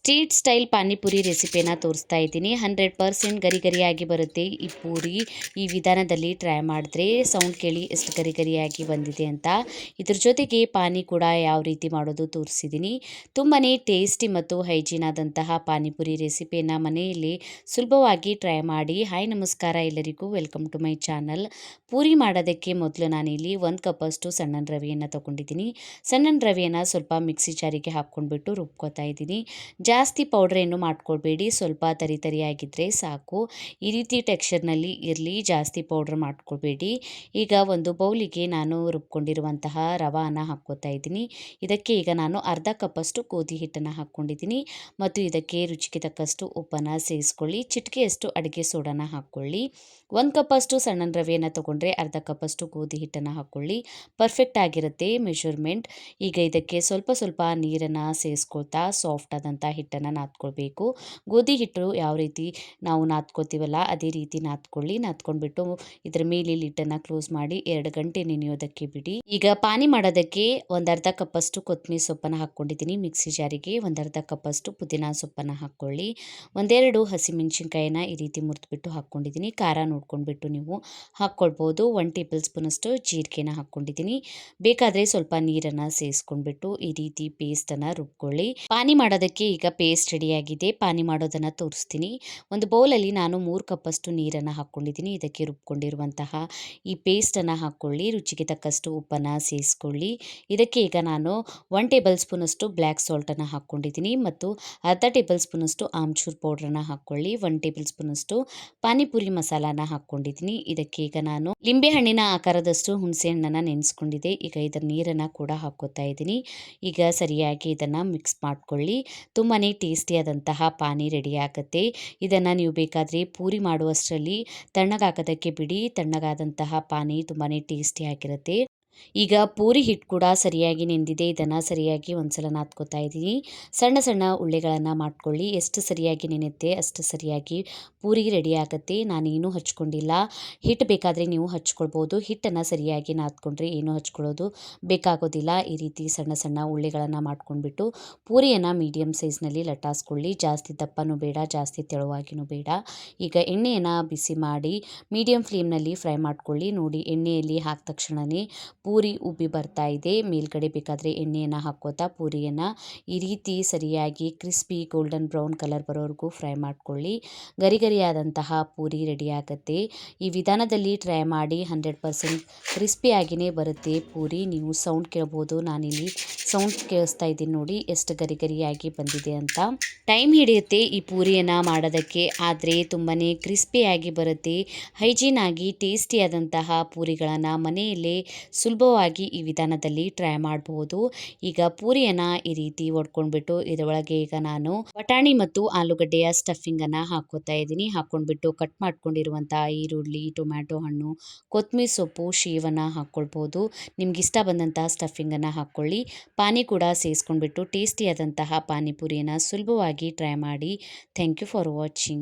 Street style panipuri ರೆಸಿಪಿನ ತೋರಿಸ್ತಾ ಇದ್ದೀನಿ. 100% ಗರಿ ಗರಿಯಾಗಿ ಬರುತ್ತೆ ಈ ಪೂರಿ. ಈ ವಿಧಾನದಲ್ಲಿ ಟ್ರೈ ಮಾಡಿದ್ರೆ ಸೌಂಡ್ ಕೇಳಿ ಎಷ್ಟು ಗರಿ ಗರಿಯಾಗಿ ಬಂದಿದೆ ಅಂತ. ಇದ್ರ ಜೊತೆಗೆ ಪಾನಿ ಕೂಡ ಯಾವ ರೀತಿ ಮಾಡೋದು ತೋರಿಸಿದ್ದೀನಿ. ತುಂಬಾ ಟೇಸ್ಟಿ ಮತ್ತು ಹೈಜೀನ್ ಆದಂತಹ ಪಾನಿಪುರಿ ರೆಸಿಪಿಯನ್ನು ಮನೆಯಲ್ಲಿ ಸುಲಭವಾಗಿ ಟ್ರೈ ಮಾಡಿ. ಹಾಯ್ ನಮಸ್ಕಾರ ಎಲ್ಲರಿಗೂ, welcome to my channel. Puri ಮಾಡೋದಕ್ಕೆ ಮೊದಲು ನಾನಿಲ್ಲಿ 1 ಕಪ್ಪಷ್ಟು ಸಣ್ಣ ರವೆಯನ್ನು ತೊಗೊಂಡಿದ್ದೀನಿ. ಸಣ್ಣ ರವೆಯನ್ನು ಸ್ವಲ್ಪ ಮಿಕ್ಸಿ ಜಾರಿಗೆ ಹಾಕ್ಕೊಂಡ್ಬಿಟ್ಟು ರುಬ್ಕೋತಾ ಇದ್ದೀನಿ. ಜಾಸ್ತಿ ಪೌಡ್ರ್ ಏನು ಮಾಡ್ಕೊಳ್ಬೇಡಿ, ಸ್ವಲ್ಪ ತರಿ ತರಿಯಾಗಿದ್ದರೆ ಸಾಕು. ಈ ರೀತಿ ಟೆಕ್ಸ್ಚರ್ನಲ್ಲಿ ಇರಲಿ, ಜಾಸ್ತಿ ಪೌಡ್ರ್ ಮಾಡ್ಕೊಳ್ಬೇಡಿ. ಈಗ ಒಂದು ಬೌಲಿಗೆ ನಾನು ರುಬ್ಕೊಂಡಿರುವಂತಹ ರವಾನ ಹಾಕ್ಕೋತಾ ಇದ್ದೀನಿ. ಇದಕ್ಕೆ ಈಗ ನಾನು ಅರ್ಧ ಕಪ್ಪಷ್ಟು ಗೋಧಿ ಹಿಟ್ಟನ್ನು ಹಾಕ್ಕೊಂಡಿದ್ದೀನಿ ಮತ್ತು ಇದಕ್ಕೆ ರುಚಿಗೆ ತಕ್ಕಷ್ಟು ಉಪ್ಪನ್ನು ಸೇರಿಸ್ಕೊಳ್ಳಿ. ಚಿಟಿಕೆಯಷ್ಟು ಅಡುಗೆ ಸೋಡಾನ ಹಾಕ್ಕೊಳ್ಳಿ. 1 ಕಪ್ಪಷ್ಟು ಸಣ್ಣ ರವೆಯನ್ನು ತೊಗೊಂಡ್ರೆ ಅರ್ಧ ಕಪ್ಪಷ್ಟು ಗೋಧಿ ಹಿಟ್ಟನ್ನು ಹಾಕ್ಕೊಳ್ಳಿ. ಪರ್ಫೆಕ್ಟ್ ಆಗಿರುತ್ತೆ ಮೆಷರ್ಮೆಂಟ್. ಈಗ ಇದಕ್ಕೆ ಸ್ವಲ್ಪ ಸ್ವಲ್ಪ ನೀರನ್ನು ಸೇರಿಸ್ಕೊಳ್ತಾ ಸಾಫ್ಟ್ ಆದಂಥ ಹಿಟ್ಟನ್ನು ನಾದ್ಕೊಳ್ಬೇಕು. ಗೋಧಿ ಹಿಟ್ಟು ಯಾವ ರೀತಿ ನಾವು ನಾದ್ಕೋತೀವಲ್ಲ ಅದೇ ರೀತಿ ನಾದ್ಕೊಳ್ಳಿ. ನಾದ್ಕೊಂಡ್ಬಿಟ್ಟು ಇದರ ಮೇಲೆ ಲಿಡ್ಡನ್ನು ಕ್ಲೋಸ್ ಮಾಡಿ 2 ಗಂಟೆ ನೆನೆಯೋದಕ್ಕೆ ಬಿಡಿ. ಈಗ ಪಾನಿ ಮಾಡೋದಕ್ಕೆ ಅರ್ಧ ಕಪ್ಪಷ್ಟು ಕೊತ್ತಂಬರಿ ಸೊಪ್ಪನ್ನು ಹಾಕ್ಕೊಂಡಿದ್ದೀನಿ ಮಿಕ್ಸಿ ಜಾರಿಗೆ. ಅರ್ಧ ಕಪ್ಪಷ್ಟು ಪುದೀನ ಸೊಪ್ಪನ್ನು ಹಾಕ್ಕೊಳ್ಳಿ. 1-2 ಹಸಿಮೆಣಸಿನ್ಕಾಯಿನ ಈ ರೀತಿ ಮುರಿದ್ಬಿಟ್ಟು ಹಾಕ್ಕೊಂಡಿದ್ದೀನಿ. ಖಾರ ನೋಡ್ಕೊಂಡ್ಬಿಟ್ಟು ನೀವು ಹಾಕ್ಕೊಳ್ಬೋದು. 1 ಟೇಬಲ್ ಸ್ಪೂನಷ್ಟು ಜೀರಿಗೆನ ಹಾಕ್ಕೊಂಡಿದ್ದೀನಿ. ಬೇಕಾದರೆ ಸ್ವಲ್ಪ ನೀರನ್ನು ಸೇರಿಸ್ಕೊಂಡ್ಬಿಟ್ಟು ಈ ರೀತಿ ಪೇಸ್ಟನ್ನು ರುಬ್ಕೊಳ್ಳಿ. ಪಾನಿ ಮಾಡೋದಕ್ಕೆ ಈಗ ಪೇಸ್ಟ್ ರೆಡಿಯಾಗಿದೆ. ಪಾನಿ ಮಾಡೋದನ್ನು ತೋರಿಸ್ತೀನಿ. ಒಂದು ಬೌಲಲ್ಲಿ ನಾನು 3 ಕಪ್ಪಷ್ಟು ನೀರನ್ನು ಹಾಕ್ಕೊಂಡಿದ್ದೀನಿ. ಇದಕ್ಕೆ ರುಬ್ಕೊಂಡಿರುವಂತಹ ಈ ಪೇಸ್ಟನ್ನು ಹಾಕ್ಕೊಳ್ಳಿ. ರುಚಿಗೆ ತಕ್ಕಷ್ಟು ಉಪ್ಪನ್ನು ಸೇರಿಸ್ಕೊಳ್ಳಿ. ಇದಕ್ಕೆ ಈಗ ನಾನು 1 ಟೇಬಲ್ ಸ್ಪೂನಷ್ಟು ಬ್ಲ್ಯಾಕ್ ಸಾಲ್ಟನ್ನು ಹಾಕ್ಕೊಂಡಿದ್ದೀನಿ ಮತ್ತು ಅರ್ಧ ಟೇಬಲ್ ಸ್ಪೂನಷ್ಟು ಆಮ್ಚೂರ್ ಪೌಡ್ರನ್ನು ಹಾಕ್ಕೊಳ್ಳಿ. 1 ಟೇಬಲ್ ಸ್ಪೂನಷ್ಟು ಪಾನಿಪುರಿ ಮಸಾಲಾನ ಹಾಕ್ಕೊಂಡಿದ್ದೀನಿ. ಇದಕ್ಕೆ ಈಗ ನಾನು ಲಿಂಬೆಹಣ್ಣಿನ ಆಕಾರದಷ್ಟು ಹುಣಸೆ ಹಣ್ಣನ್ನು ನೆನೆಸ್ಕೊಂಡಿದ್ದೆ. ಈಗ ಇದರ ನೀರನ್ನು ಕೂಡ ಹಾಕ್ಕೋತಾ ಇದ್ದೀನಿ. ಈಗ ಸರಿಯಾಗಿ ಇದನ್ನು ಮಿಕ್ಸ್ ಮಾಡ್ಕೊಳ್ಳಿ. ತುಂಬಾ ಟೇಸ್ಟಿಯಾದಂತಹ ಪಾನಿ ರೆಡಿ ಆಗುತ್ತೆ. ಇದನ್ನು ನೀವು ಬೇಕಾದರೆ ಪೂರಿ ಮಾಡುವಷ್ಟರಲ್ಲಿ ತಣ್ಣಗಾಗೋದಕ್ಕೆ ಬಿಡಿ. ತಣ್ಣಗಾದಂತಹ ಪಾನಿ ತುಂಬಾ ಟೇಸ್ಟಿಯಾಗಿರುತ್ತೆ. ಈಗ ಪೂರಿ ಹಿಟ್ಟು ಕೂಡ ಸರಿಯಾಗಿ ನೆಂದಿದೆ. ಇದನ್ನು ಸರಿಯಾಗಿ ಒಂದ್ಸಲ ನಾದ್ಕೋತಾ ಇದ್ದೀನಿ. ಸಣ್ಣ ಸಣ್ಣ ಉಳ್ಳೆಗಳನ್ನು ಮಾಡ್ಕೊಳ್ಳಿ. ಎಷ್ಟು ಸರಿಯಾಗಿ ನೆನೆಯುತ್ತೆ ಅಷ್ಟು ಸರಿಯಾಗಿ ಪೂರಿ ರೆಡಿ ಆಗುತ್ತೆ. ನಾನೇನು ಹಚ್ಕೊಂಡಿಲ್ಲ. ಹಿಟ್ಟು ಬೇಕಾದರೆ ನೀವು ಹಚ್ಕೊಳ್ಬೋದು. ಹಿಟ್ಟನ್ನು ಸರಿಯಾಗಿ ನಾದ್ಕೊಂಡ್ರೆ ಏನು ಹಚ್ಕೊಳ್ಳೋದು ಬೇಕಾಗೋದಿಲ್ಲ. ಈ ರೀತಿ ಸಣ್ಣ ಸಣ್ಣ ಉಳ್ಳೆಗಳನ್ನು ಮಾಡ್ಕೊಂಡ್ಬಿಟ್ಟು ಪೂರಿಯನ್ನು ಮೀಡಿಯಮ್ ಸೈಜ್ನಲ್ಲಿ ಲಟಾಸ್ಕೊಳ್ಳಿ. ಜಾಸ್ತಿ ದಪ್ಪನೂ ಬೇಡ, ಜಾಸ್ತಿ ತೆಳುವಾಗಿನೂ ಬೇಡ. ಈಗ ಎಣ್ಣೆಯನ್ನು ಬಿಸಿ ಮಾಡಿ ಮೀಡಿಯಮ್ ಫ್ಲೇಮ್ನಲ್ಲಿ ಫ್ರೈ ಮಾಡ್ಕೊಳ್ಳಿ. ನೋಡಿ, ಎಣ್ಣೆಯಲ್ಲಿ ಹಾಕಿದ ತಕ್ಷಣವೇ ಪೂರಿ ಉಬ್ಬಿ ಬರ್ತಾ ಇದೆ. ಮೇಲ್ಗಡೆ ಬೇಕಾದರೆ ಎಣ್ಣೆಯನ್ನು ಹಾಕ್ಕೋತಾ ಪೂರಿಯನ್ನು ಈ ರೀತಿ ಸರಿಯಾಗಿ ಕ್ರಿಸ್ಪಿ ಗೋಲ್ಡನ್ ಬ್ರೌನ್ ಕಲರ್ ಬರೋವರೆಗೂ ಫ್ರೈ ಮಾಡ್ಕೊಳ್ಳಿ. ಗರಿ ಗರಿಯಾದಂತಹ ಪೂರಿ ರೆಡಿ ಆಗುತ್ತೆ. ಈ ವಿಧಾನದಲ್ಲಿ ಟ್ರೈ ಮಾಡಿ. 100% ಕ್ರಿಸ್ಪಿಯಾಗಿಯೇ ಬರುತ್ತೆ ಪೂರಿ. ನೀವು ಸೌಂಡ್ ಕೇಳ್ಬೋದು, ನಾನಿಲ್ಲಿ ಸೌಂಡ್ ಕೇಳಿಸ್ತಾ ಇದ್ದೀನಿ ನೋಡಿ ಎಷ್ಟು ಗರಿ ಗರಿಯಾಗಿ ಬಂದಿದೆ ಅಂತ. ಟೈಮ್ ಹಿಡಿಯುತ್ತೆ ಈ ಪೂರಿಯನ್ನು ಮಾಡೋದಕ್ಕೆ, ಆದರೆ ತುಂಬಾ ಕ್ರಿಸ್ಪಿಯಾಗಿ ಬರುತ್ತೆ. ಹೈಜೀನ್ ಆಗಿ ಟೇಸ್ಟಿಯಾದಂತಹ ಪೂರಿಗಳನ್ನು ಮನೆಯಲ್ಲೇ ಸುಲಭವಾಗಿ ಈ ವಿಧಾನದಲ್ಲಿ ಟ್ರೈ ಮಾಡಬಹುದು. ಈಗ ಪೂರಿಯನ್ನು ಈ ರೀತಿ ಒಡ್ಕೊಂಡ್ಬಿಟ್ಟು ಇದರೊಳಗೆ ಈಗ ನಾನು ಬಟಾಣಿ ಮತ್ತು ಆಲೂಗಡ್ಡೆಯ ಸ್ಟಫಿಂಗನ್ನು ಹಾಕ್ಕೋತಾ ಇದ್ದೀನಿ. ಹಾಕ್ಕೊಂಡ್ಬಿಟ್ಟು ಕಟ್ ಮಾಡ್ಕೊಂಡಿರುವಂತಹ ಈರುಳ್ಳಿ, ಟೊಮ್ಯಾಟೊ ಹಣ್ಣು, ಕೊತ್ತಂಬರಿ ಸೊಪ್ಪು, ಶೇವನ್ನು ಹಾಕ್ಕೊಳ್ಬೋದು. ನಿಮ್ಗೆ ಇಷ್ಟ ಬಂದಂತಹ ಸ್ಟಫಿಂಗನ್ನು ಹಾಕ್ಕೊಳ್ಳಿ. ಪಾನಿ ಕೂಡ ಸೇರಿಸ್ಕೊಂಡ್ಬಿಟ್ಟು ಟೇಸ್ಟಿಯಾದಂತಹ ಪಾನಿಪುರಿಯನ್ನು ಸುಲಭವಾಗಿ ಟ್ರೈ ಮಾಡಿ. Thank you for watching.